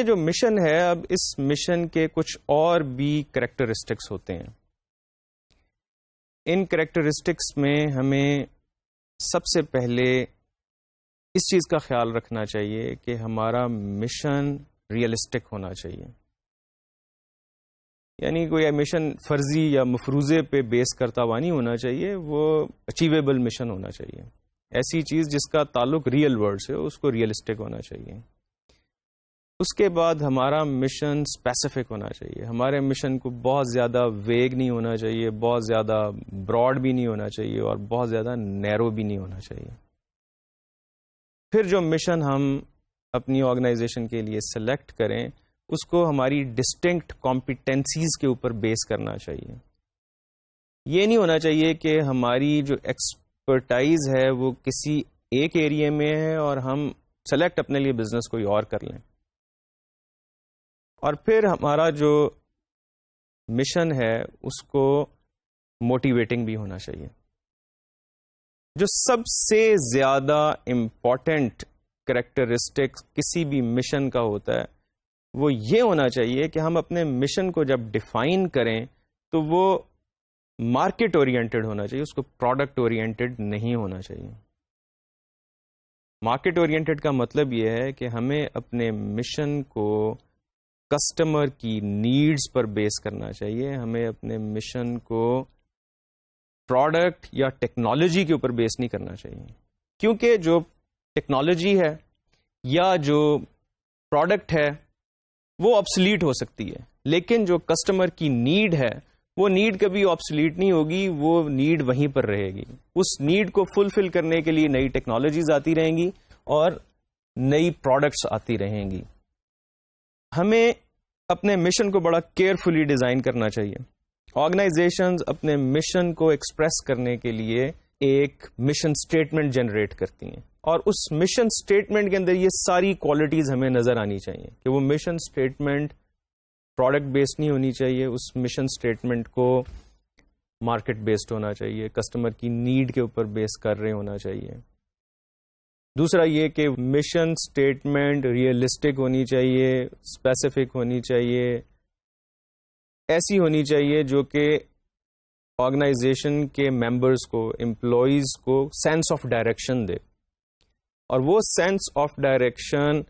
یہ جو مشن ہے، اب اس مشن کے کچھ اور بھی کریکٹرسٹکس ہوتے ہیں. ان کریکٹرسٹکس میں ہمیں سب سے پہلے اس چیز کا خیال رکھنا چاہیے کہ ہمارا مشن ریئلسٹک ہونا چاہیے. یعنی کوئی مشن فرضی یا مفروضے پہ بیس کرتا ہوا نہیں ہونا چاہیے، وہ اچیویبل مشن ہونا چاہیے. ایسی چیز جس کا تعلق ریئل ورلڈ سے ہو، اس کو ریئلسٹک ہونا چاہیے. اس کے بعد ہمارا مشن اسپیسیفک ہونا چاہیے. ہمارے مشن کو بہت زیادہ ویگ نہیں ہونا چاہیے، بہت زیادہ براڈ بھی نہیں ہونا چاہیے، اور بہت زیادہ نیرو بھی نہیں ہونا چاہیے. پھر جو مشن ہم اپنی آرگنائزیشن کے لیے سلیکٹ کریں، اس کو ہماری ڈسٹنکٹ کمپیٹنسیز کے اوپر بیس کرنا چاہیے. یہ نہیں ہونا چاہیے کہ ہماری جو ایکسپرٹائز ہے وہ کسی ایک ایریے میں ہے اور ہم سلیکٹ اپنے لیے بزنس کوئی اور کر لیں. اور پھر ہمارا جو مشن ہے اس کو موٹیویٹنگ بھی ہونا چاہیے. جو سب سے زیادہ امپورٹنٹ کریکٹرسٹک کسی بھی مشن کا ہوتا ہے وہ یہ ہونا چاہیے کہ ہم اپنے مشن کو جب ڈیفائن کریں تو وہ مارکیٹ اورینٹڈ ہونا چاہیے، اس کو پروڈکٹ اورینٹڈ نہیں ہونا چاہیے. مارکیٹ اورینٹڈ کا مطلب یہ ہے کہ ہمیں اپنے مشن کو کسٹمر کی نیڈز پر بیس کرنا چاہیے. ہمیں اپنے مشن کو پروڈکٹ یا ٹیکنالوجی کے اوپر بیس نہیں کرنا چاہیے، کیونکہ جو ٹیکنالوجی ہے یا جو پروڈکٹ ہے وہ آبسلیٹ ہو سکتی ہے، لیکن جو کسٹمر کی نیڈ ہے وہ نیڈ کبھی آبسلیٹ نہیں ہوگی، وہ نیڈ وہیں پر رہے گی. اس نیڈ کو فلفل کرنے کے لیے نئی ٹیکنالوجیز آتی رہیں گی اور نئی پروڈکٹس آتی رہیں گی. ہمیں اپنے مشن کو بڑا کیئرفلی ڈیزائن کرنا چاہیے. آرگنائزیشنز اپنے مشن کو ایکسپریس کرنے کے لیے ایک مشن سٹیٹمنٹ جنریٹ کرتی ہیں، اور اس مشن سٹیٹمنٹ کے اندر یہ ساری کوالٹیز ہمیں نظر آنی چاہیے کہ وہ مشن سٹیٹمنٹ پروڈکٹ بیسڈ نہیں ہونی چاہیے، اس مشن سٹیٹمنٹ کو مارکیٹ بیسڈ ہونا چاہیے، کسٹمر کی نیڈ کے اوپر بیس کر رہے ہونا چاہیے. دوسرا یہ کہ مشن سٹیٹمنٹ ریئلسٹک ہونی چاہیے، اسپیسیفک ہونی چاہیے، ایسی ہونی چاہیے جو کہ آرگنائزیشن کے ممبرز کو، امپلائیز کو سینس آف ڈائریکشن دے، اور وہ سینس آف ڈائریکشن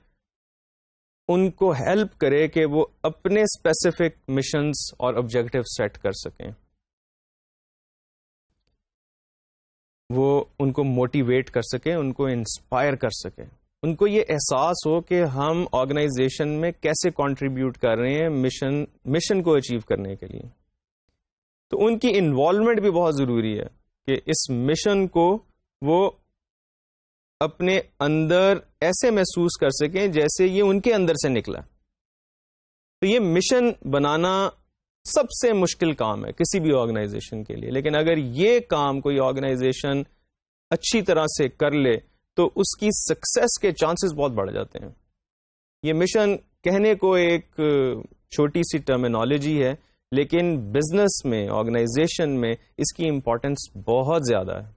ان کو ہیلپ کرے کہ وہ اپنے اسپیسیفک مشنز اور آبجیکٹو سیٹ کر سکیں. وہ ان کو موٹیویٹ کر سکیں، ان کو انسپائر کر سکیں، ان کو یہ احساس ہو کہ ہم آرگنائزیشن میں کیسے کنٹریبیوٹ کر رہے ہیں مشن کو اچیو کرنے کے لیے. تو ان کی انوالومنٹ بھی بہت ضروری ہے کہ اس مشن کو وہ اپنے اندر ایسے محسوس کر سکیں جیسے یہ ان کے اندر سے نکلا. تو یہ مشن بنانا سب سے مشکل کام ہے کسی بھی آرگنائزیشن کے لیے، لیکن اگر یہ کام کوئی آرگنائزیشن اچھی طرح سے کر لے تو اس کی سکسیس کے چانسز بہت بڑھ جاتے ہیں. یہ مشن کہنے کو ایک چھوٹی سی ٹرمینالوجی ہے، لیکن بزنس میں، آرگنائزیشن میں اس کی امپورٹنس بہت زیادہ ہے،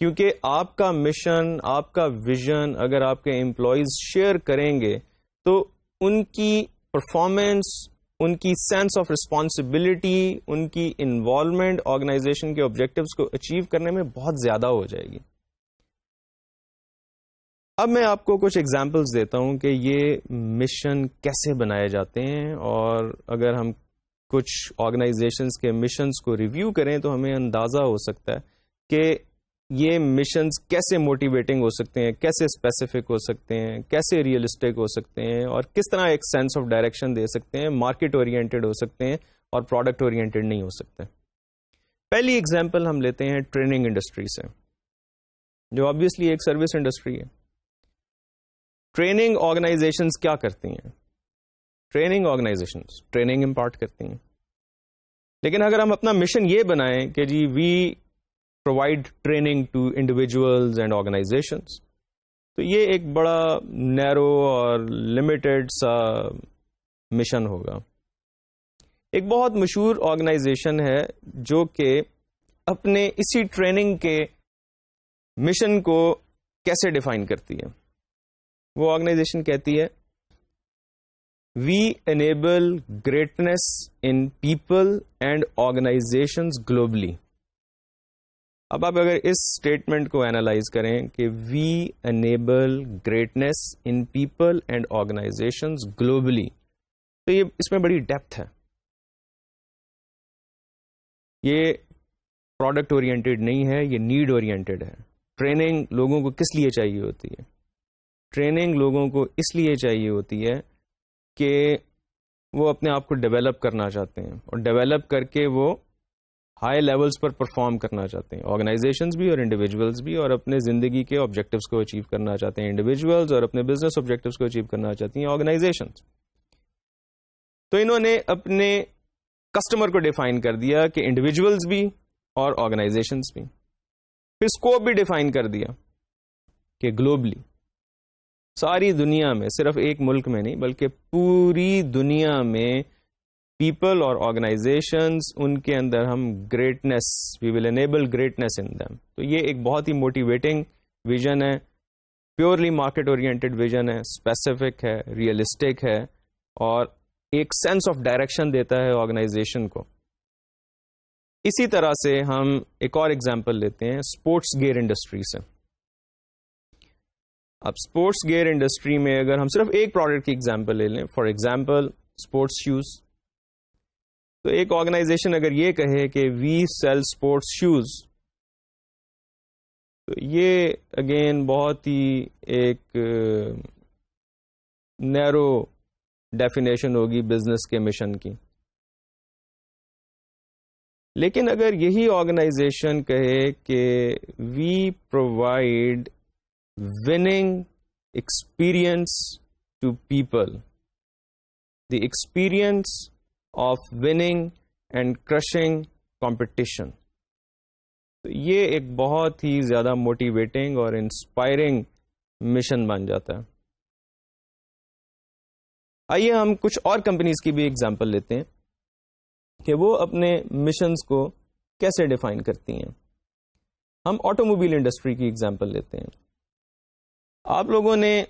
کیونکہ آپ کا مشن، آپ کا ویژن اگر آپ کے امپلائیز شیئر کریں گے تو ان کی پرفارمنس، ان کی سینس آف رسپانسبلٹی، ان کی انوالومنٹ آرگنائزیشن کے آبجیکٹیوز کو اچیو کرنے میں بہت زیادہ ہو جائے گی. اب میں آپ کو کچھ ایگزامپلس دیتا ہوں کہ یہ مشن کیسے بنائے جاتے ہیں، اور اگر ہم کچھ آرگنائزیشنز کے مشنز کو ریویو کریں تو ہمیں اندازہ ہو سکتا ہے کہ یہ مشنز کیسے موٹیویٹنگ ہو سکتے ہیں، کیسے اسپیسیفک ہو سکتے ہیں، کیسے ریئلسٹک ہو سکتے ہیں، اور کس طرح ایک سینس آف ڈائریکشن دے سکتے ہیں، مارکیٹ اورینٹڈ ہو سکتے ہیں اور پروڈکٹ اورینٹڈ نہیں ہو سکتے. پہلی ایگزامپل ہم لیتے ہیں ٹریننگ انڈسٹری سے، جو آبویسلی ایک سروس انڈسٹری ہے. ٹریننگ آرگنائزیشنز کیا کرتی ہیں؟ ٹریننگ آرگنائزیشنز ٹریننگ امپارٹ کرتی ہیں، لیکن اگر ہم اپنا مشن یہ بنائیں کہ جی we provide training to individuals and organisations, تو یہ ایک بڑا نیرو اور لمیٹڈ سا مشن ہوگا. ایک بہت مشہور آرگنائزیشن ہے جو کہ اپنے اسی ٹریننگ کے مشن کو کیسے ڈیفائن کرتی ہے. وہ آرگنائزیشن کہتی ہے we enable greatness in people and organisations globally. اب آپ اگر اس اسٹیٹمنٹ کو اینالائز کریں کہ we enable greatness in people and organisations globally, تو یہ اس میں بڑی ڈیپتھ ہے. یہ پروڈکٹ اورینٹیڈ نہیں ہے، یہ نیڈ اورینٹیڈ ہے. ٹریننگ لوگوں کو کس لیے چاہیے ہوتی ہے؟ ٹریننگ لوگوں کو اس لیے چاہیے ہوتی ہے کہ وہ اپنے آپ کو ڈیولپ کرنا چاہتے ہیں، اور ڈیولپ کر کے وہ ہائی لیولز پر پرفارم کرنا چاہتے ہیں. آرگنائزیشنز بھی اور انڈیویجولز بھی، اور اپنے زندگی کے آبجیکٹیوز کو اچیو کرنا چاہتے ہیں انڈیویجولز، اور اپنے بزنس آبجیکٹیوز کو اچیو کرنا چاہتی ہیں آرگنائزیشنز. تو انہوں نے اپنے کسٹمر کو ڈیفائن کر دیا کہ انڈیویجولز بھی اور آرگنائزیشنز بھی. پھر اسکوپ بھی ڈیفائن کر دیا کہ گلوبلی، ساری دنیا میں، صرف ایک ملک میں نہیں بلکہ پوری دنیا میں پیپل اور آرگنائزیشنز، ان کے اندر ہم greatness, we will enable greatness in them. تو یہ ایک بہت ہی موٹیویٹنگ ویژن ہے، پیورلی مارکیٹ اورینٹیڈ ویژن ہے، اسپیسیفک ہے، ریئلسٹک ہے، اور ایک سینس آف ڈائریکشن دیتا ہے آرگنائزیشن کو. اسی طرح سے ہم ایک اور ایگزامپل لیتے ہیں اسپورٹس گیئر انڈسٹری سے. اب اسپورٹس گیئر انڈسٹری میں اگر ہم صرف ایک پروڈکٹ کی ایگزامپل لے لیں، فار ایگزامپل اسپورٹس شوز، تو ایک آرگنائزیشن اگر یہ کہے کہ وی سیل اسپورٹس شوز، تو یہ اگین بہت ہی ایک نیرو ڈیفینیشن ہوگی بزنس کے مشن کی. لیکن اگر یہی آرگنائزیشن کہے کہ we provide winning experience to people, the experience of winning and crushing competition, تو یہ ایک بہت ہی زیادہ موٹیویٹنگ اور انسپائرنگ مشن بن جاتا ہے. آئیے ہم کچھ اور کمپنیز کی بھی ایگزامپل لیتے ہیں کہ وہ اپنے مشنز کو کیسے ڈیفائن کرتی ہیں. ہم آٹو موبائل انڈسٹری کی ایگزامپل لیتے ہیں. آپ لوگوں نے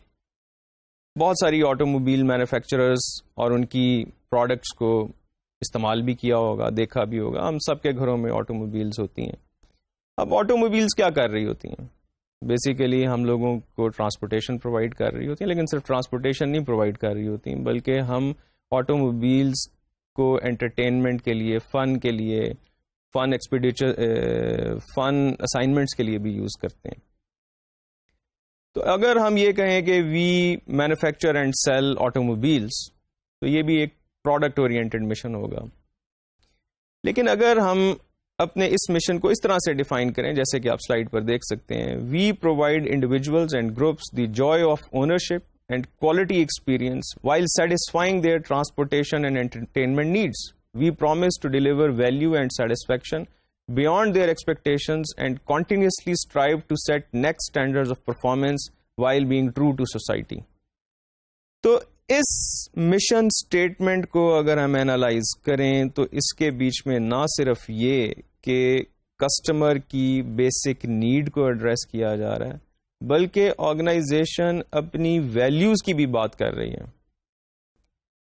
بہت ساری آٹو موبائل مینوفیکچررز اور ان کی پروڈکٹس کو استعمال بھی کیا ہوگا، دیکھا بھی ہوگا. ہم سب کے گھروں میں آٹو موبائلز ہوتی ہیں. اب آٹو موبائلز کیا کر رہی ہوتی ہیں؟ بیسیکلی ہم لوگوں کو ٹرانسپورٹیشن پرووائڈ کر رہی ہوتی ہیں، لیکن صرف ٹرانسپورٹیشن نہیں پرووائڈ کر رہی ہوتی ہیں، بلکہ ہم آٹو موبائلز کو انٹرٹینمنٹ کے لیے، فن کے لیے، فن اسائنمنٹس کے لیے بھی یوز کرتے ہیں. تو اگر ہم یہ کہیں کہ we manufacture and sell automobiles, تو یہ بھی ایک پروڈکٹ اورینٹیڈ مشن ہوگا. لیکن اگر ہم اپنے اس مشن کو اس طرح سے ڈیفائن کریں جیسے کہ آپ سلائیڈ پر دیکھ سکتے ہیں، we provide individuals and groups the joy of ownership and quality experience while satisfying their transportation and entertainment needs. We promise to deliver value and satisfaction beyond their expectations and continuously strive to set next standards of performance while being true to society. تو اس mission statement کو اگر ہم analyse کریں تو اس کے بیچ میں نہ صرف یہ کہ کسٹمر کی بیسک نیڈ کو ایڈریس کیا جا رہا ہے، بلکہ آرگنائزیشن اپنی ویلیوز کی بھی بات کر رہی ہے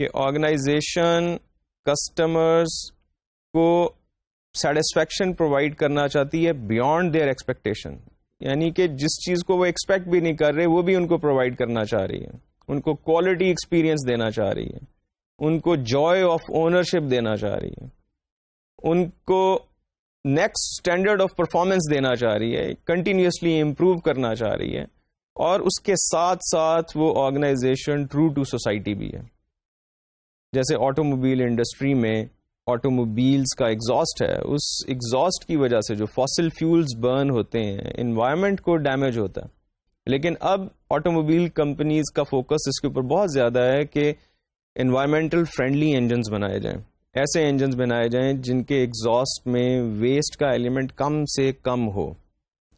کہ آرگنائزیشن کسٹمرز کو سیٹسفیکشن پرووائڈ کرنا چاہتی ہے بیونڈ دیئر ایکسپیکٹیشن، یعنی کہ جس چیز کو وہ ایکسپیکٹ بھی نہیں کر رہے وہ بھی ان کو پرووائڈ کرنا چاہ رہی ہے. ان کو کوالٹی ایکسپیرئنس دینا چاہ رہی ہے، ان کو جوائے آف اونرشپ دینا چاہ رہی ہے، ان کو نیکسٹ اسٹینڈرڈ آف پرفارمنس دینا چاہ رہی ہے، کنٹینیوسلی امپروو کرنا چاہ رہی ہے، اور اس کے ساتھ ساتھ وہ آرگنائزیشن ٹرو ٹو سوسائٹی بھی ہے. جیسے آٹو موبائل انڈسٹری میں آٹو موبائلز کا ایگزاسٹ ہے، اس ایگزاسٹ کی وجہ سے جو فاسل فیولز برن ہوتے ہیں انوائرمنٹ کو ڈیمیج ہوتا ہے. لیکن اب آٹو موبائل کمپنیز کا فوکس اس کے اوپر بہت زیادہ ہے کہ انوائرمنٹل فرینڈلی انجنز بنائے جائیں، ایسے انجنز بنائے جائیں جن کے ایگزاسٹ میں ویسٹ کا ایلیمنٹ کم سے کم ہو،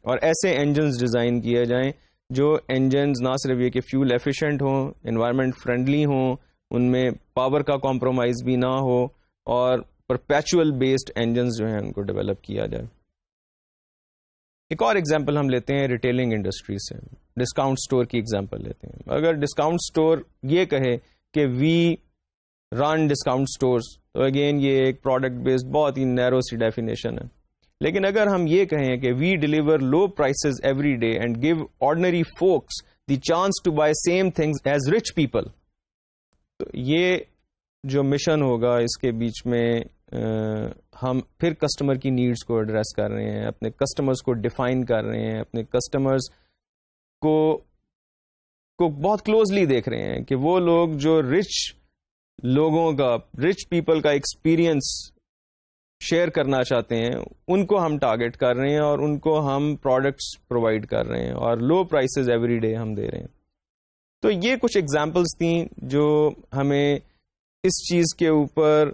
اور ایسے انجنز ڈیزائن کیے جائیں جو انجنز نہ صرف یہ کہ فیول ایفیشینٹ ہوں، انوائرمنٹ فرینڈلی ہوں، ان میں پاور کا کمپرومائز بھی نہ ہو، اور پرپیچول بیسڈ انجنز جو ہیں ان کو ڈیولپ کیا جائے. ایک اور ایگزامپل ہم لیتے ہیں ریٹیلنگ انڈسٹری سے، ڈسکاؤنٹ سٹور کی ایگزامپل لیتے ہیں. اگر ڈسکاؤنٹ سٹور یہ کہے کہ وی رن ڈسکاؤنٹ اسٹورز، تو اگین یہ ایک پروڈکٹ بیسڈ بہت ہی نیرو سی ڈیفینیشن ہے. لیکن اگر ہم یہ کہیں کہ we deliver low prices every day and give ordinary folks the chance to buy same things as rich people, تو یہ جو مشن ہوگا اس کے بیچ میں ہم پھر کسٹمر کی نیڈز کو ایڈریس کر رہے ہیں، اپنے کسٹمرز کو ڈیفائن کر رہے ہیں، اپنے کسٹمرز کو بہت کلوزلی دیکھ رہے ہیں کہ وہ لوگ جو رچ پیپل کا ایکسپیرئنس شیئر کرنا چاہتے ہیں ان کو ہم ٹارگٹ کر رہے ہیں اور ان کو ہم پروڈکٹس پرووائڈ کر رہے ہیں اور لو پرائسز ایوری ڈے ہم دے رہے ہیں. تو یہ کچھ ایگزامپلس تھیں جو ہمیں اس چیز کے اوپر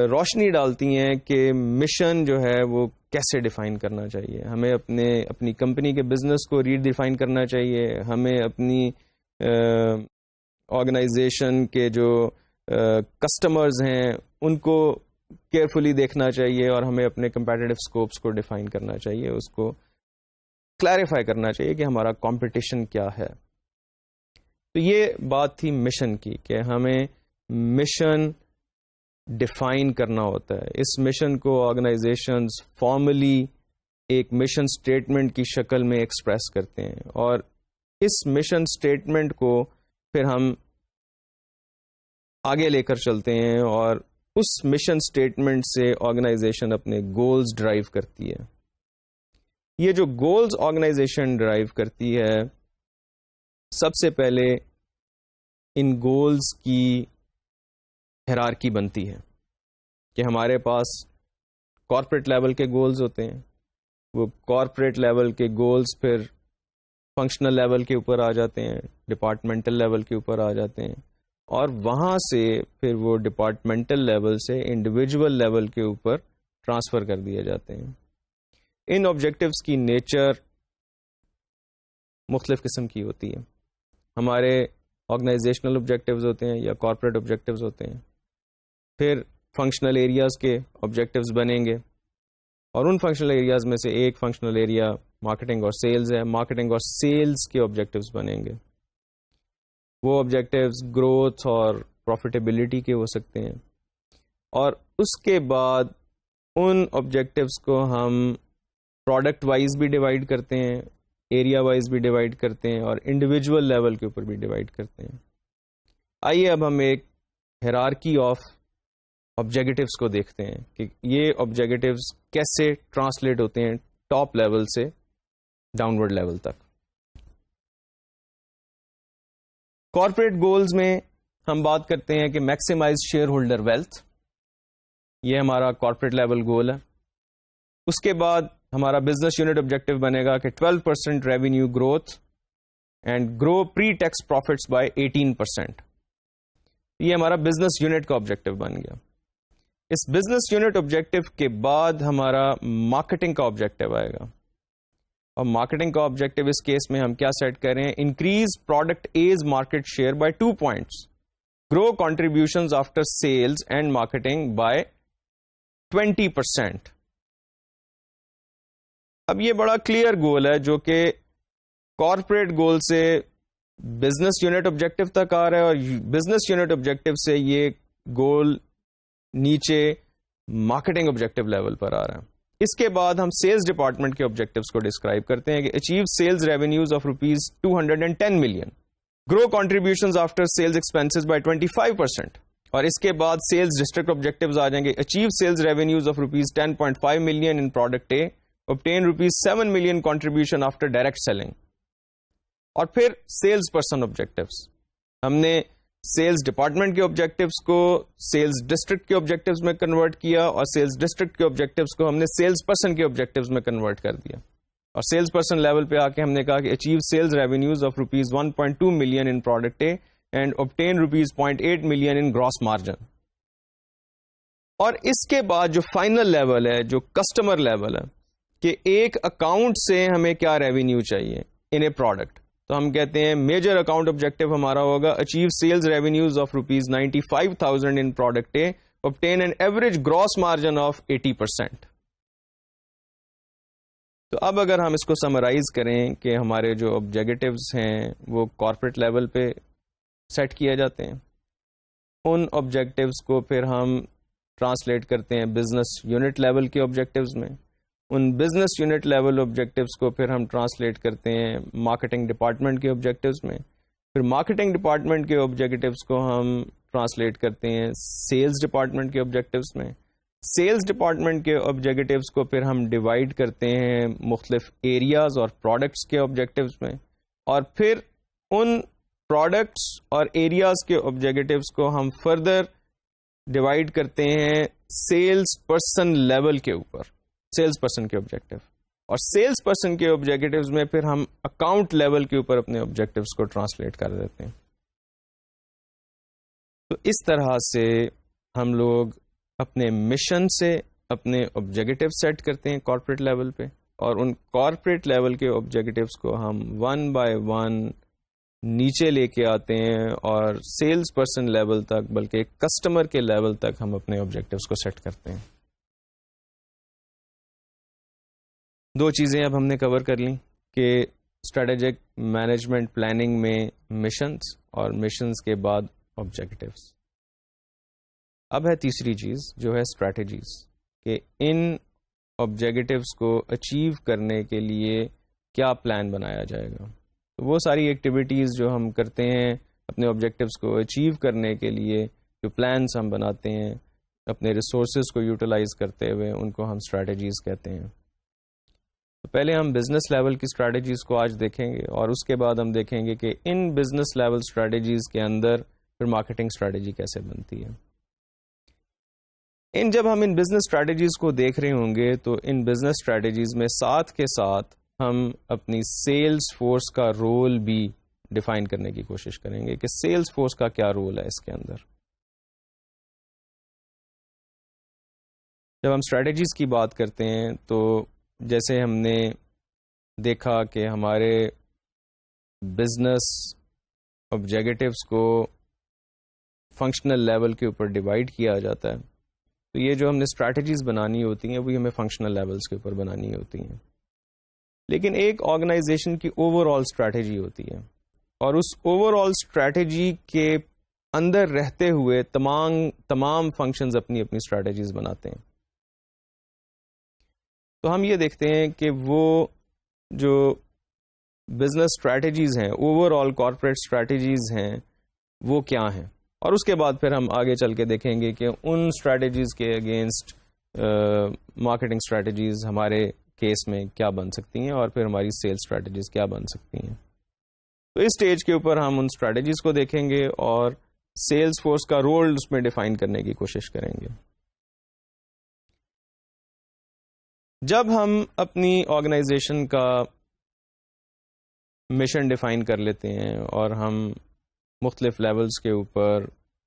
روشنی ڈالتی ہیں کہ مشن جو ہے وہ کیسے ڈیفائن کرنا چاہیے. ہمیں اپنی کمپنی کے بزنس کو ری ڈیفائن کرنا چاہیے، ہمیں اپنی آرگنائزیشن کے جو کسٹمرز ہیں ان کو کیئرفلی دیکھنا چاہیے، اور ہمیں اپنے کمپیٹیٹو اسکوپس کو ڈیفائن کرنا چاہیے، اس کو کلیریفائی کرنا چاہیے کہ ہمارا کمپٹیشن کیا ہے. تو یہ بات تھی مشن کی کہ ہمیں مشن ڈیفائن کرنا ہوتا ہے. اس مشن کو آرگنائزیشنز فارملی ایک مشن اسٹیٹمنٹ کی شکل میں ایکسپریس کرتے ہیں، اور اس مشن اسٹیٹمنٹ کو پھر ہم آگے لے کر چلتے ہیں، اور اس مشن اسٹیٹمنٹ سے آرگنائزیشن اپنے گولز ڈرائیو کرتی ہے. یہ جو گولز آرگنائزیشن ڈرائیو کرتی ہے، سب سے پہلے ان گولز کی ہیرارکی بنتی ہے کہ ہمارے پاس کارپوریٹ لیول کے گولز ہوتے ہیں، وہ کارپوریٹ لیول کے گولز پھر فنکشنل لیول کے اوپر آ جاتے ہیں، ڈپارٹمنٹل لیول کے اوپر آ جاتے ہیں، اور وہاں سے پھر وہ ڈپارٹمنٹل لیول سے انڈیویجول لیول کے اوپر ٹرانسفر کر دیے جاتے ہیں. ان آبجیکٹیوز کی نیچر مختلف قسم کی ہوتی ہے. ہمارے آرگنائزیشنل آبجیکٹیوز ہوتے ہیں یا کارپوریٹ آبجیکٹیوز ہوتے ہیں، پھر فنکشنل ایریاز کے آبجیکٹیوز بنیں گے، اور ان فنکشنل ایریاز میں سے ایک فنکشنل ایریا مارکیٹنگ اور سیلز ہے. مارکیٹنگ اور سیلز کے آبجیکٹیوز بنیں گے. وہ آبجیکٹیوز گروتھ اور پروفیٹیبلٹی کے ہو سکتے ہیں، اور اس کے بعد ان آبجیکٹیوز کو ہم پروڈکٹ وائز بھی ڈیوائڈ کرتے ہیں، ایریا وائز بھی ڈیوائڈ کرتے ہیں، اور انڈیویجول لیول کے اوپر بھی ڈیوائڈ کرتے ہیں. آئیے اب ہم ایک ہیرارکی آف آبجیکٹیوز کو دیکھتے ہیں کہ یہ آبجیکٹیوز کیسے ٹرانسلیٹ ہوتے ہیں ٹاپ لیول سے ڈاؤن ورڈ لیول تک. کارپوریٹ گولز میں ہم بات کرتے ہیں کہ میکسیمائز شیئر ہولڈر ویلتھ، یہ ہمارا کارپوریٹ لیول گول ہے. اس کے بعد ہمارا بزنس یونٹ آبجیکٹو بنے گا کہ 12% revenue growth and grow pre tax profits by 18%. یہ ہمارا بزنس یونٹ کا آبجیکٹو بن گیا. اس بزنس یونٹ آبجیکٹو کے بعد ہمارا مارکیٹنگ کا آبجیکٹو آئے گا، اور مارکیٹنگ کا آبجیکٹو اس کیس میں ہم کیا سیٹ کریں؟ Increase product as market share by 2 points، grow contributions after sales and marketing by 20%. اب یہ بڑا کلیئر گول ہے جو کہ کارپوریٹ گول سے بزنس یونٹ آبجیکٹو تک آ رہا ہے، اور بزنس یونٹ آبجیکٹو سے یہ گول نیچے مارکیٹنگ آبجیکٹو لیول پر آ رہا ہے. اس کے بعد ہم سیلز ڈپارٹمنٹ کے آبجیکٹوز کو ڈسکرائب کرتے ہیں کہ achieve sales revenues of ₹210 million، grow contributions after sales expenses by 25%. اور اس کے بعد سیلز ڈسٹرکٹ آبجیکٹوز آ جائیں گے، achieve sales revenues of ₹10.5 million in product A, obtain ₹7 million contribution after direct selling. اور پھر سیلز پرسن آبجیکٹیوز، ہم نے سیلز ڈپارٹمنٹ کے آبجیکٹیوز کو سیلز ڈسٹرکٹ کے آبجیکٹیوز میں کنورٹ کیا، اور سیلز ڈسٹرکٹ کے آبجیکٹیوز کو ہم نے سیلز پرسن کے آبجیکٹیوز میں کنورٹ کر دیا. اور سیلز پرسن لیول پہ آ کے ہم نے کہا کہ achieve sales revenues of ₹1.2 million in product A and obtain ₹0.8 million in gross margin. اور اس کے بعد جو فائنل لیول ہے، جو کسٹمر لیول ہے، کہ ایک اکاؤنٹ سے ہمیں کیا ریونیو چاہیے ان اے پروڈکٹ، تو ہم کہتے ہیں میجر اکاؤنٹ آبجیکٹو ہمارا ہوگا achieve sales revenues of ₹95,000 in product A, obtain an average gross margin of 80%. تو اب اگر ہم اس کو سمرائز کریں کہ ہمارے جو آبجیکٹیوز ہیں وہ کارپوریٹ لیول پہ سیٹ کیے جاتے ہیں. ان آبجیکٹیوز کو پھر ہم ٹرانسلیٹ کرتے ہیں بزنس یونٹ لیول کے آبجیکٹیوز میں. ان بزنس یونٹ لیول آبجیکٹیوز کو پھر ہم ٹرانسلیٹ کرتے ہیں مارکیٹنگ ڈپارٹمنٹ کے آبجیکٹیوز میں. پھر مارکیٹنگ ڈپارٹمنٹ کے آبجیکٹیوز کو ہم ٹرانسلیٹ کرتے ہیں سیلز ڈپارٹمنٹ کے آبجیکٹیوز میں. سیلز ڈپارٹمنٹ کے آبجیکٹیوز کو پھر ہم ڈیوائڈ کرتے ہیں مختلف ایریاز اور پروڈکٹس کے آبجیکٹیوز میں. اور پھر ان پروڈکٹس اور ایریاز کے آبجیکٹیوز کو ہم فردر ڈیوائڈ کرتے ہیں سیلز پرسن لیول کے اوپر, سیلز پرسن کے آبجیکٹیو. اور سیلز پرسن کے آبجیکٹیوز میں پھر ہم اکاؤنٹ لیول کے اوپر اپنے آبجیکٹیوز کو ٹرانسلیٹ کر دیتے ہیں. تو اس طرح سے ہم لوگ اپنے مشن سے اپنے آبجیکٹیو سیٹ کرتے ہیں کارپوریٹ لیول پہ, اور ان کارپوریٹ لیول کے آبجیکٹیوز کو ہم ون بائی ون نیچے لے کے آتے ہیں اور سیلز پرسن لیول تک, بلکہ کسٹمر کے لیول تک ہم اپنے آبجیکٹیوز کو سیٹ کرتے ہیں. دو چیزیں اب ہم نے کور کر لیں کہ اسٹریٹجک مینجمنٹ پلاننگ میں مشنز اور مشنز کے بعد آبجیکٹیوز. اب ہے تیسری چیز جو ہے اسٹریٹجیز, کہ ان آبجیکٹیوز کو اچیو کرنے کے لیے کیا پلان بنایا جائے گا. تو وہ ساری ایکٹیویٹیز جو ہم کرتے ہیں اپنے آبجیکٹیوز کو اچیو کرنے کے لیے, جو پلانس ہم بناتے ہیں اپنے ریسورسز کو یوٹیلائز کرتے ہوئے, ان کو ہم اسٹریٹجیز کہتے ہیں. تو پہلے ہم بزنس لیول کی اسٹریٹجیز کو آج دیکھیں گے, اور اس کے بعد ہم دیکھیں گے کہ ان بزنس لیول اسٹریٹجیز کے اندر پھر مارکیٹنگ اسٹریٹجی کیسے بنتی ہے. جب ہم ان بزنس اسٹریٹجیز کو دیکھ رہے ہوں گے تو ان بزنس اسٹریٹجیز میں ساتھ کے ساتھ ہم اپنی سیلز فورس کا رول بھی ڈیفائن کرنے کی کوشش کریں گے کہ سیلز فورس کا کیا رول ہے اس کے اندر. جب ہم اسٹریٹجیز کی بات کرتے ہیں تو جیسے ہم نے دیکھا کہ ہمارے بزنس آبجیکٹیوز کو فنکشنل لیول کے اوپر ڈیوائڈ کیا جاتا ہے, تو یہ جو ہم نے اسٹریٹجیز بنانی ہوتی ہیں وہ ہمیں فنکشنل لیولز کے اوپر بنانی ہوتی ہیں. لیکن ایک آرگنائزیشن کی اوور آل اسٹریٹجی ہوتی ہے, اور اس اوور آل اسٹریٹجی کے اندر رہتے ہوئے تمام فنکشنز اپنی اپنی اسٹریٹجیز بناتے ہیں. تو ہم یہ دیکھتے ہیں کہ وہ جو بزنس اسٹریٹجیز ہیں, اوور آل کارپوریٹ اسٹریٹجیز ہیں, وہ کیا ہیں, اور اس کے بعد پھر ہم آگے چل کے دیکھیں گے کہ ان اسٹریٹجیز کے اگینسٹ مارکیٹنگ اسٹریٹجیز ہمارے کیس میں کیا بن سکتی ہیں, اور پھر ہماری سیلز اسٹریٹجیز کیا بن سکتی ہیں. تو اس اسٹیج کے اوپر ہم ان اسٹریٹجیز کو دیکھیں گے اور سیلز فورس کا رول اس میں ڈیفائن کرنے کی کوشش کریں گے. جب ہم اپنی آرگنائزیشن کا مشن ڈیفائن کر لیتے ہیں اور ہم مختلف لیولز کے اوپر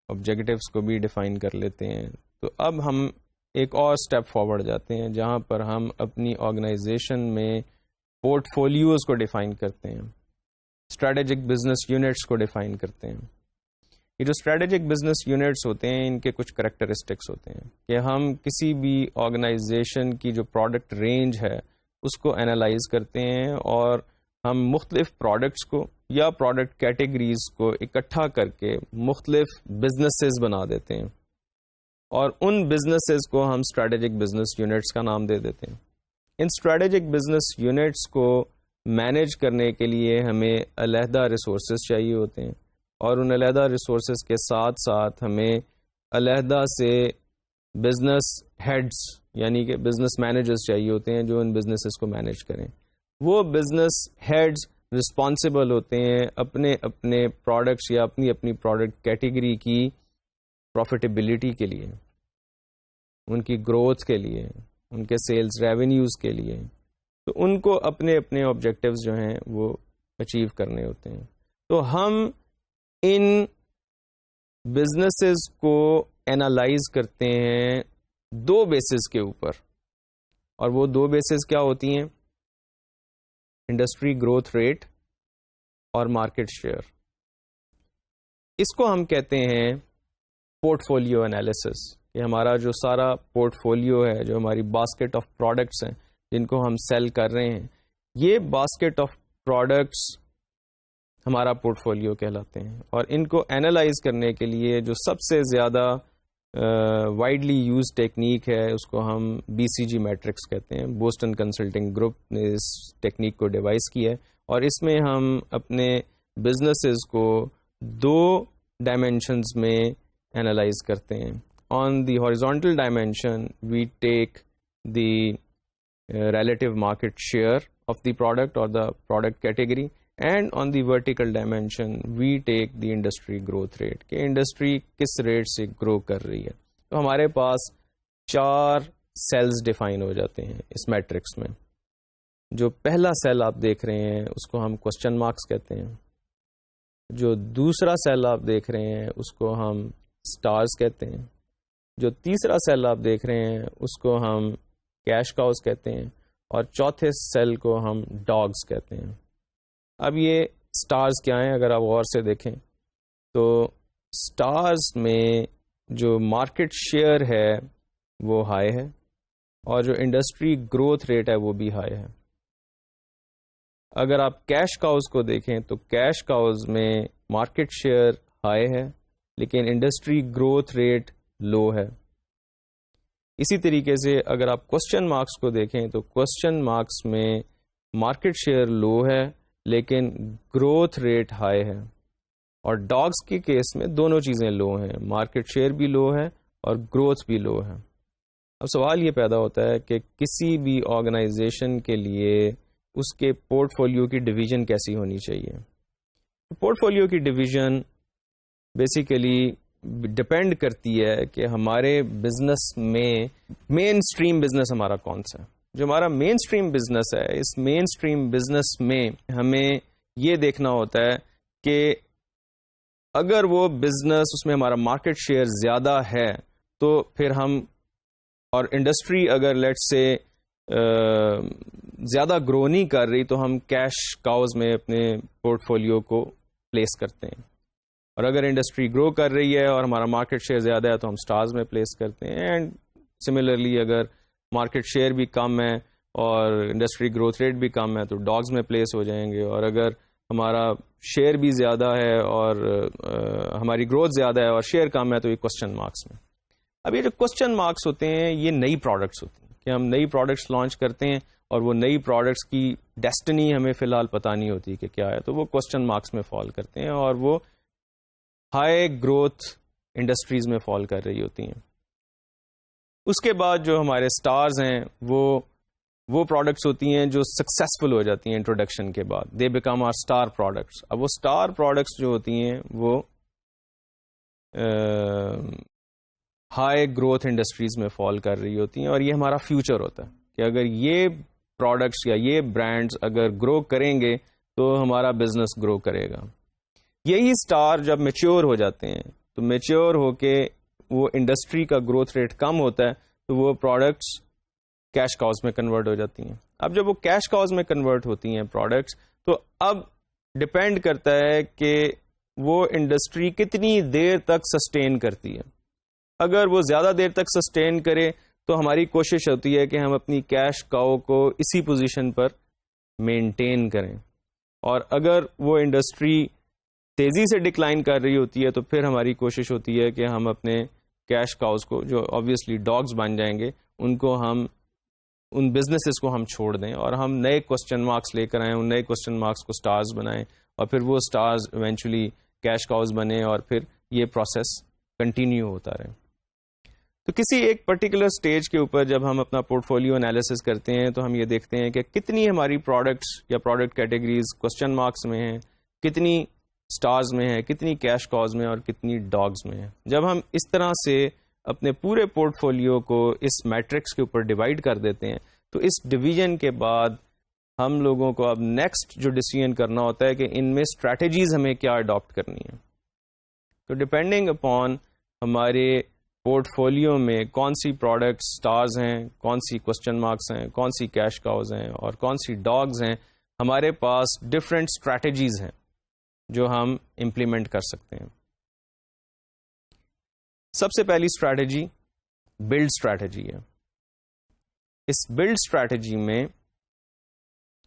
آبجیکٹیوز کو بھی ڈیفائن کر لیتے ہیں, تو اب ہم ایک اور سٹیپ فارورڈ جاتے ہیں جہاں پر ہم اپنی آرگنائزیشن میں پورٹ فولیوز کو ڈیفائن کرتے ہیں, اسٹریٹجک بزنس یونٹس کو ڈیفائن کرتے ہیں. یہ جو اسٹریٹجک بزنس یونٹس ہوتے ہیں ان کے کچھ کریکٹرسٹکس ہوتے ہیں کہ ہم کسی بھی آرگنائزیشن کی جو پروڈکٹ رینج ہے اس کو انالائز کرتے ہیں, اور ہم مختلف پروڈکٹس کو یا پروڈکٹ کیٹیگریز کو اکٹھا کر کے مختلف بزنسز بنا دیتے ہیں, اور ان بزنسز کو ہم اسٹریٹجک بزنس یونٹس کا نام دے دیتے ہیں. ان اسٹریٹجک بزنس یونٹس کو مینیج کرنے کے لیے ہمیں علیحدہ ریسورسز چاہیے ہوتے ہیں, اور ان علیحدہ ریسورسز کے ساتھ ساتھ ہمیں علیحدہ سے بزنس ہیڈز یعنی کہ بزنس مینیجرز چاہیے ہوتے ہیں جو ان بزنسز کو مینیج کریں. وہ بزنس ہیڈز رسپانسبل ہوتے ہیں اپنے اپنے پروڈکٹس یا اپنی اپنی پروڈکٹ کیٹیگری کی پروفیٹیبلٹی کے لیے, ان کی گروتھ کے لیے, ان کے سیلز ریونیوز کے لیے. تو ان کو اپنے اپنے آبجیکٹیوز جو ہیں وہ اچیو کرنے ہوتے ہیں. تو ہم ان بزنسز کو اینالائز کرتے ہیں دو بیسز کے اوپر, اور وہ دو بیسز کیا ہوتی ہیں؟ انڈسٹری گروتھ ریٹ اور مارکیٹ شیئر. اس کو ہم کہتے ہیں پورٹ فولیو انالیسس, کہ ہمارا جو سارا پورٹ فولیو ہے, جو ہماری باسکٹ آف پروڈکٹس ہیں جن کو ہم سیل کر رہے ہیں, یہ باسکٹ آف پروڈکٹس ہمارا پورٹ فولیو کہلاتے ہیں. اور ان کو اینالائز کرنے کے لیے جو سب سے زیادہ وائڈلی یوز ٹیکنیک ہے اس کو ہم BCG میٹرکس کہتے ہیں. بوسٹن کنسلٹنگ گروپ نے اس ٹیکنیک کو ڈیوائز کیا ہے, اور اس میں ہم اپنے بزنسز کو 2 ڈائمینشنز میں اینالائز کرتے ہیں. On the horizontal dimension we take the relative market share of the product or the product category, and on the vertical dimension we take the industry growth rate کہ industry کس rate سے گرو کر رہی ہے. تو ہمارے پاس 4 سیلز ڈیفائن ہو جاتے ہیں اس میٹرکس میں. جو پہلا سیل آپ دیکھ رہے ہیں اس کو ہم کوسچن مارکس کہتے ہیں. جو دوسرا سیل آپ دیکھ رہے ہیں اس کو ہم سٹارز کہتے ہیں. جو تیسرا سیل آپ دیکھ رہے ہیں اس کو ہم کیش کاؤز کہتے ہیں, اور چوتھے سیل کو ہم ڈاگز کہتے ہیں. اب یہ سٹارز کیا ہیں اگر آپ غور سے دیکھیں تو سٹارز میں جو مارکیٹ شیئر ہے وہ ہائی ہے, اور جو انڈسٹری گروتھ ریٹ ہے وہ بھی ہائی ہے. اگر آپ کیش کاؤز کو دیکھیں تو کیش کاؤز میں مارکیٹ شیئر ہائی ہے لیکن انڈسٹری گروتھ ریٹ لو ہے. اسی طریقے سے اگر آپ کوسچن مارکس کو دیکھیں تو کوسچن مارکس میں مارکیٹ شیئر لو ہے لیکن گروتھ ریٹ ہائی ہے. اور ڈاگس کے کیس میں دونوں چیزیں لو ہیں, مارکیٹ شیئر بھی لو ہے اور گروتھ بھی لو ہے. اب سوال یہ پیدا ہوتا ہے کہ کسی بھی آرگنائزیشن کے لیے اس کے پورٹ فولیو کی ڈویژن کیسی ہونی چاہیے. پورٹ فولیو کی ڈویژن بیسیکلی ڈپینڈ کرتی ہے کہ ہمارے بزنس میں مین اسٹریم بزنس ہمارا کون سا ہے. جو ہمارا مین اسٹریم بزنس ہے, اس مین اسٹریم بزنس میں ہمیں یہ دیکھنا ہوتا ہے کہ اگر وہ بزنس اس میں ہمارا مارکیٹ شیئر زیادہ ہے تو پھر ہم, اور انڈسٹری اگر لیٹ سے زیادہ گرو نہیں کر رہی تو ہم کیش کاؤز میں اپنے پورٹ فولیو کو پلیس کرتے ہیں. اور اگر انڈسٹری گرو کر رہی ہے اور ہمارا مارکیٹ شیئر زیادہ ہے تو ہم سٹارز میں پلیس کرتے ہیں. اینڈ سملرلی اگر مارکیٹ شیئر بھی کم ہے اور انڈسٹری گروتھ ریٹ بھی کم ہے تو ڈاگز میں پلیس ہو جائیں گے. اور اگر ہمارا شیئر بھی زیادہ ہے اور ہماری گروتھ زیادہ ہے اور شیئر کم ہے تو یہ کوسچن مارکس میں. اب یہ جو کوسچن مارکس ہوتے ہیں یہ نئی پروڈکٹس ہوتی ہیں کہ ہم نئی پروڈکٹس لانچ کرتے ہیں اور وہ نئی پروڈکٹس کی ڈیسٹنی ہمیں فی الحال پتہ نہیں ہوتی کہ کیا ہے, تو وہ کوسچن مارکس میں فال کرتے ہیں اور وہ ہائی گروتھ انڈسٹریز میں فال کر رہی ہوتی ہیں. اس کے بعد جو ہمارے سٹارز ہیں وہ پروڈکٹس ہوتی ہیں جو سکسیسفل ہو جاتی ہیں انٹروڈکشن کے بعد, they become our star products. اب وہ سٹار پروڈکٹس جو ہوتی ہیں وہ ہائی گروتھ انڈسٹریز میں فال کر رہی ہوتی ہیں, اور یہ ہمارا فیوچر ہوتا ہے کہ اگر یہ پروڈکٹس یا یہ برانڈز اگر گرو کریں گے تو ہمارا بزنس گرو کرے گا. یہی سٹار جب میچور ہو جاتے ہیں تو میچور ہو کے وہ انڈسٹری کا گروتھ ریٹ کم ہوتا ہے تو وہ پروڈکٹس کیش کاؤز میں کنورٹ ہو جاتی ہیں. اب جب وہ کیش کاؤز میں کنورٹ ہوتی ہیں پروڈکٹس تو اب ڈپینڈ کرتا ہے کہ وہ انڈسٹری کتنی دیر تک سسٹین کرتی ہے. اگر وہ زیادہ دیر تک سسٹین کرے تو ہماری کوشش ہوتی ہے کہ ہم اپنی کیش کاؤ کو اسی پوزیشن پر مینٹین کریں, اور اگر وہ انڈسٹری تیزی سے ڈکلائن کر رہی ہوتی ہے تو پھر ہماری کوشش ہوتی ہے کہ ہم اپنے کیش کاؤز کو, جو آبویسلی ڈاگز بن جائیں گے, ان بزنسز کو ہم چھوڑ دیں اور ہم نئے کوسچن مارکس لے کر آئیں, ان نئے کوسچن مارکس کو سٹارز بنائیں اور پھر وہ سٹارز ایونچولی کیش کاؤز بنے اور پھر یہ پروسیس کنٹینیو ہوتا رہے. تو کسی ایک پرٹیکولر سٹیج کے اوپر جب ہم اپنا پورٹ فولیو انالیسس کرتے ہیں تو ہم یہ دیکھتے ہیں کہ کتنی ہماری پروڈکٹس یا پروڈکٹ کیٹیگریز کوسچن مارکس میں ہیں, کتنی سٹارز میں ہے, کتنی کیش کاؤز میں اور کتنی ڈاگز میں ہے. جب ہم اس طرح سے اپنے پورے پورٹ فولیو کو اس میٹرکس کے اوپر ڈیوائڈ کر دیتے ہیں تو اس ڈویژن کے بعد ہم لوگوں کو اب نیکسٹ جو ڈیسیژن کرنا ہوتا ہے کہ ان میں اسٹریٹجیز ہمیں کیا اڈاپٹ کرنی ہے. تو ڈپینڈنگ اپون ہمارے پورٹ فولیو میں کون سی پروڈکٹس سٹارز ہیں, کون سی کوسچن مارکس ہیں, کون سی کیش کاؤز ہیں اور کون سی ڈاگز ہیں, ہمارے پاس ڈفرینٹ اسٹریٹجیز ہیں جو ہم امپلیمنٹ کر سکتے ہیں. سب سے پہلی اسٹریٹجی بلڈ اسٹریٹجی ہے. اس بلڈ اسٹریٹجی میں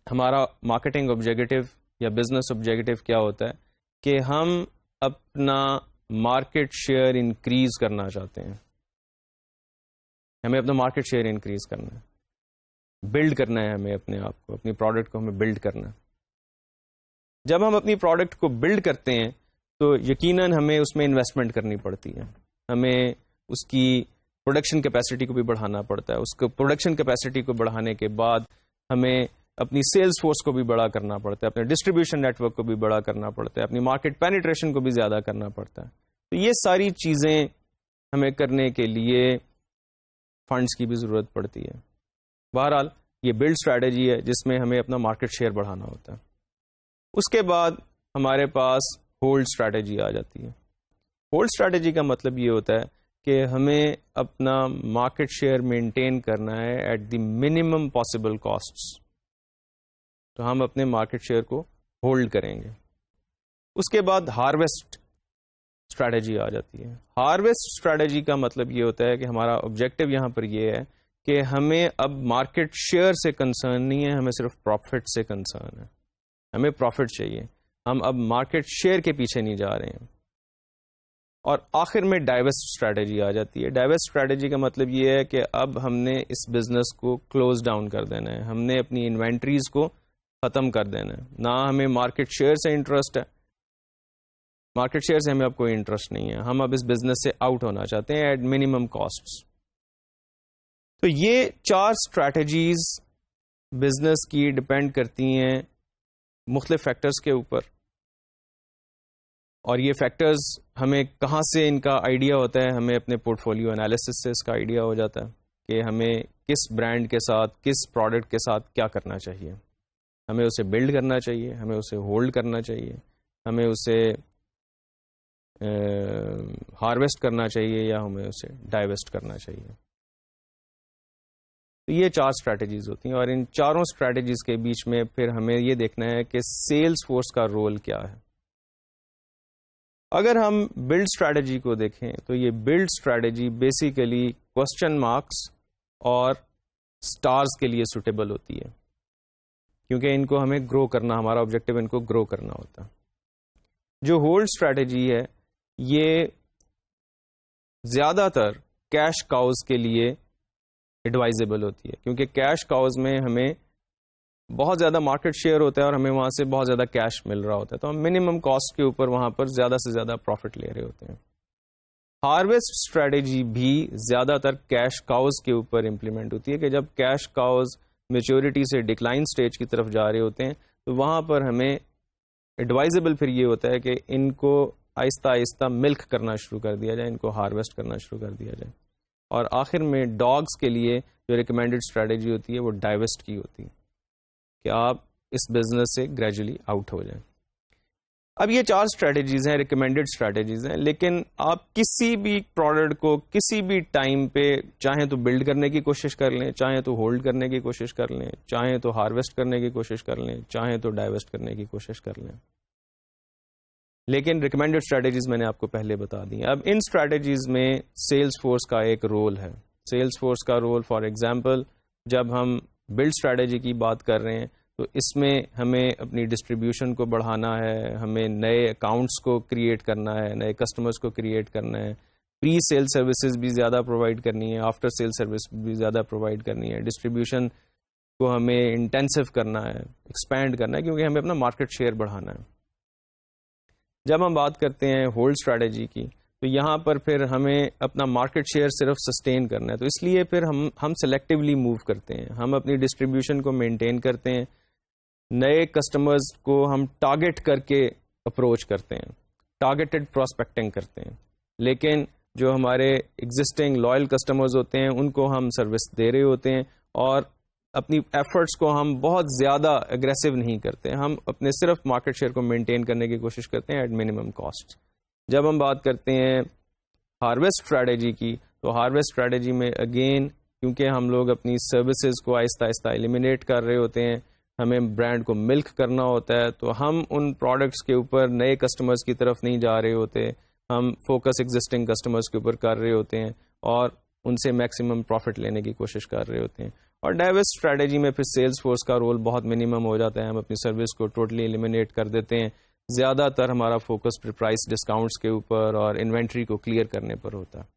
ہمارا مارکیٹنگ آبجیکٹو یا بزنس آبجیکٹو کیا ہوتا ہے کہ ہم اپنا مارکیٹ شیئر انکریز کرنا چاہتے ہیں. ہمیں اپنا مارکیٹ شیئر انکریز کرنا ہے، بلڈ کرنا ہے ہمیں اپنے آپ کو، اپنی پروڈکٹ کو ہمیں بلڈ کرنا ہے. جب ہم اپنی پروڈکٹ کو بلڈ کرتے ہیں تو یقیناً ہمیں اس میں انویسٹمنٹ کرنی پڑتی ہے، ہمیں اس کی پروڈکشن کیپیسٹی کو بھی بڑھانا پڑتا ہے. اس کو پروڈکشن کیپیسٹی کو بڑھانے کے بعد ہمیں اپنی سیلز فورس کو بھی بڑا کرنا پڑتا ہے، اپنے ڈسٹریبیوشن نیٹ ورک کو بھی بڑا کرنا پڑتا ہے، اپنی مارکیٹ پینیٹریشن کو بھی زیادہ کرنا پڑتا ہے. تو یہ ساری چیزیں ہمیں کرنے کے لیے فنڈز کی بھی ضرورت پڑتی ہے. بہرحال یہ بلڈ اسٹریٹجی ہے جس میں ہمیں اپنا مارکیٹ شیئر بڑھانا ہوتا ہے. اس کے بعد ہمارے پاس ہولڈ اسٹریٹجی آ جاتی ہے. ہولڈ اسٹریٹجی کا مطلب یہ ہوتا ہے کہ ہمیں اپنا مارکیٹ شیئر مینٹین کرنا ہے at the minimum possible costs. تو ہم اپنے مارکیٹ شیئر کو ہولڈ کریں گے. اس کے بعد ہارویسٹ اسٹریٹجی آ جاتی ہے. ہارویسٹ اسٹریٹجی کا مطلب یہ ہوتا ہے کہ ہمارا آبجیکٹو یہاں پر یہ ہے کہ ہمیں اب مارکیٹ شیئر سے کنسرن نہیں ہے، ہمیں صرف پروفٹ سے کنسرن ہے. ہمیں پروفٹ چاہیے، ہم اب مارکیٹ شیئر کے پیچھے نہیں جا رہے ہیں. اور آخر میں ڈائیورسٹ اسٹریٹجی آ جاتی ہے. ڈائیورسٹ اسٹریٹجی کا مطلب یہ ہے کہ اب ہم نے اس بزنس کو کلوز ڈاؤن کر دینا ہے، ہم نے اپنی انوینٹریز کو ختم کر دینا ہے. نہ ہمیں مارکیٹ شیئر سے انٹرسٹ ہے، مارکیٹ شیئر سے ہمیں اب کوئی انٹرسٹ نہیں ہے، ہم اب اس بزنس سے آؤٹ ہونا چاہتے ہیں ایٹ منیمم کاسٹس. تو یہ 4 اسٹریٹجیز بزنس کی ڈپینڈ کرتی ہیں مختلف فیکٹرز کے اوپر. اور یہ فیکٹرز ہمیں کہاں سے ان کا آئیڈیا ہوتا ہے؟ ہمیں اپنے پورٹ فولیو انالیسس سے اس کا آئیڈیا ہو جاتا ہے کہ ہمیں کس برانڈ کے ساتھ، کس پروڈکٹ کے ساتھ کیا کرنا چاہیے. ہمیں اسے بلڈ کرنا چاہیے، ہمیں اسے ہولڈ کرنا چاہیے، ہمیں اسے ہارویسٹ کرنا چاہیے، یا ہمیں اسے ڈائیویسٹ کرنا چاہیے. تو یہ 4 اسٹریٹجیز ہوتی ہیں. اور ان چاروں اسٹریٹجیز کے بیچ میں پھر ہمیں یہ دیکھنا ہے کہ سیلز فورس کا رول کیا ہے. اگر ہم بلڈ اسٹریٹجی کو دیکھیں تو یہ build strategy basically question marks اور سٹارز کے لیے سوٹیبل ہوتی ہے، کیونکہ ان کو ہمیں گرو کرنا، ہمارا آبجیکٹو ان کو گرو کرنا ہوتا ہے. جو ہولڈ اسٹریٹجی ہے یہ زیادہ تر کیش کاؤز کے لیے ایڈوائزیبل ہوتی ہے، کیونکہ کیش کاؤز میں ہمیں بہت زیادہ مارکیٹ شیئر ہوتا ہے اور ہمیں وہاں سے بہت زیادہ کیش مل رہا ہوتا ہے، تو ہم منیمم کاسٹ کے اوپر وہاں پر زیادہ سے زیادہ پروفٹ لے رہے ہوتے ہیں. ہارویسٹ اسٹریٹجی بھی زیادہ تر کیش کاؤز کے اوپر امپلیمنٹ ہوتی ہے کہ جب کیش کاؤز میچورٹی سے ڈکلائن سٹیج کی طرف جا رہے ہوتے ہیں تو وہاں پر ہمیں ایڈوائزیبل پھر یہ ہوتا ہے کہ ان کو آہستہ آہستہ ملک کرنا شروع کر دیا جائے، ان کو ہارویسٹ کرنا شروع کر دیا جائے. اور آخر میں ڈاگس کے لیے جو ریکمینڈڈ اسٹریٹجی ہوتی ہے وہ ڈائیویسٹ کی ہوتی ہے کہ آپ اس بزنس سے گریجولی آؤٹ ہو جائیں. اب یہ 4 اسٹریٹجیز ہیں، ریکمینڈڈ اسٹریٹجیز ہیں، لیکن آپ کسی بھی پروڈکٹ کو کسی بھی ٹائم پہ چاہیں تو بلڈ کرنے کی کوشش کر لیں، چاہیں تو ہولڈ کرنے کی کوشش کر لیں، چاہیں تو ہارویسٹ کرنے کی کوشش کر لیں، چاہیں تو ڈائیویسٹ کرنے کی کوشش کر لیں. لیکن ریکمینڈڈ اسٹریٹجیز میں نے آپ کو پہلے بتا دی. اب ان اسٹریٹجیز میں سیلز فورس کا ایک رول ہے. سیلز فورس کا رول فار ایگزامپل جب ہم بلڈ اسٹریٹجی کی بات کر رہے ہیں تو اس میں ہمیں اپنی ڈسٹریبیوشن کو بڑھانا ہے، ہمیں نئے اکاؤنٹس کو کریٹ کرنا ہے، نئے کسٹمرز کو کریٹ کرنا ہے، پری سیل سروسز بھی زیادہ پرووائڈ کرنی ہے، آفٹر سیل سروس بھی زیادہ پرووائڈ کرنی ہے، ڈسٹریبیوشن کو ہمیں انٹینسو کرنا ہے، ایکسپینڈ کرنا ہے، کیونکہ ہمیں اپنا مارکیٹ شیئر بڑھانا ہے. جب ہم بات کرتے ہیں ہولڈ اسٹریٹجی کی تو یہاں پر پھر ہمیں اپنا مارکیٹ شیئر صرف سسٹین کرنا ہے، تو اس لیے پھر ہم سلیکٹیولی موو کرتے ہیں، ہم اپنی ڈسٹریبیوشن کو مینٹین کرتے ہیں، نئے کسٹمرز کو ہم ٹارگٹ کر کے اپروچ کرتے ہیں، ٹارگیٹڈ پراسپیکٹنگ کرتے ہیں. لیکن جو ہمارے ایگزسٹنگ لائل کسٹمرز ہوتے ہیں ان کو ہم سروس دے رہے ہوتے ہیں اور اپنی ایفرٹس کو ہم بہت زیادہ اگریسو نہیں کرتے، ہم اپنے صرف مارکیٹ شیئر کو مینٹین کرنے کی کوشش کرتے ہیں ایٹ منیمم کاسٹ. جب ہم بات کرتے ہیں ہارویسٹ اسٹریٹجی کی تو ہارویسٹ اسٹریٹجی میں اگین کیونکہ ہم لوگ اپنی سروسز کو آہستہ آہستہ ایلیمینیٹ کر رہے ہوتے ہیں، ہمیں برانڈ کو ملک کرنا ہوتا ہے، تو ہم ان پروڈکٹس کے اوپر نئے کسٹمرز کی طرف نہیں جا رہے ہوتے، ہم فوکس ایگزسٹنگ کسٹمرز کے اوپر کر رہے ہوتے ہیں اور ان سے میکسیمم پروفٹ لینے کی کوشش کر رہے ہوتے ہیں. اور ڈائیورس اسٹریٹجی میں پھر سیلز فورس کا رول بہت منیمم ہو جاتا ہے. ہم اپنی سروس کو ٹوٹلی ایلیمینیٹ کر دیتے ہیں. زیادہ تر ہمارا فوکس پھر پرائس ڈسکاؤنٹس کے اوپر اور انوینٹری کو کلیئر کرنے پر ہوتا ہے.